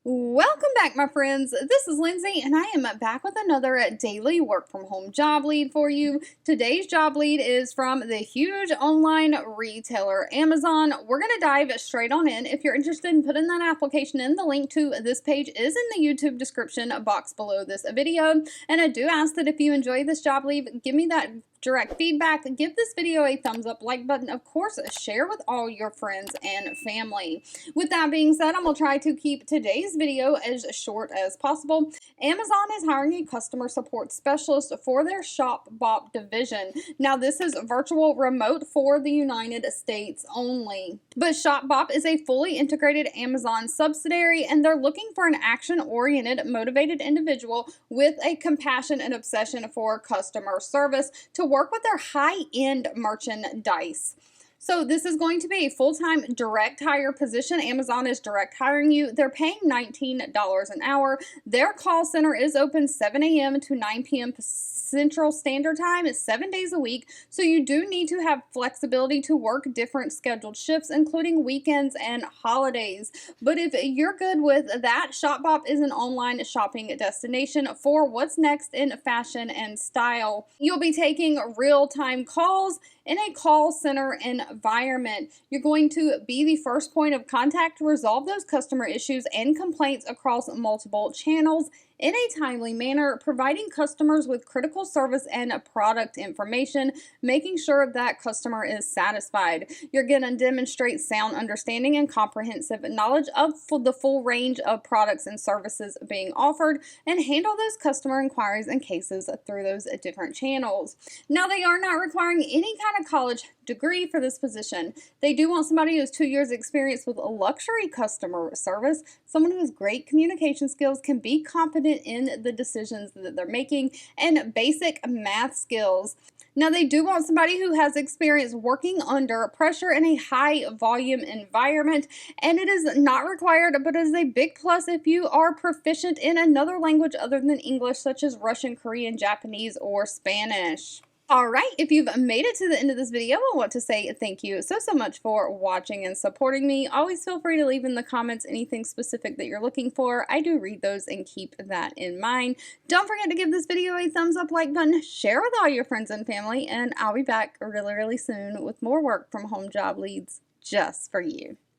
Welcome back, my friends. This is Lindsay, and I am back with another daily work from home job lead for you. Today's job lead is from the huge online retailer Amazon. We're going to dive straight on in. If you're interested in putting that application in, the link to this page is in the YouTube description box below this video. And I do ask that if you enjoy this job lead, give me that direct feedback. Give this video a thumbs up, like button. Of course, share with all your friends and family. With that being said, I'm going to try to keep today's video as short as possible. Amazon is hiring a customer support specialist for their ShopBop division. Now, this is virtual remote for the United States only. But ShopBop is a fully integrated Amazon subsidiary, and they're looking for an action-oriented, motivated individual with a compassion and obsession for customer service to work with their high-end merchandise. So this is going to be a full-time direct hire position. Amazon is direct hiring you. They're paying $19 an hour. Their call center is open 7 a.m. to 9 p.m. Central Standard Time. It's 7 days a week. So you do need to have flexibility to work different scheduled shifts, including weekends and holidays. But if you're good with that, ShopBop is an online shopping destination for what's next in fashion and style. You'll be taking real-time calls in a call center environment. You're going to be the first point of contact to resolve those customer issues and complaints across multiple channels in a timely manner, providing customers with critical service and product information, making sure that customer is satisfied. You're going to demonstrate sound understanding and comprehensive knowledge of the full range of products and services being offered, and handle those customer inquiries and cases through those different channels. Now, they are not requiring any kind of college degree for this position. They do want somebody who has 2 years experience with luxury customer service, someone who has great communication skills, can be confident in the decisions that they're making, and basic math skills. Now, they do want somebody who has experience working under pressure in a high volume environment, and it is not required, but it is a big plus if you are proficient in another language other than English, such as Russian, Korean, Japanese, or Spanish. Alright, if you've made it to the end of this video, I want to say thank you so much for watching and supporting me. Always feel free to leave in the comments anything specific that you're looking for. I do read those and keep that in mind. Don't forget to give this video a thumbs up, like button, share with all your friends and family, and I'll be back really soon with more work from home job leads just for you.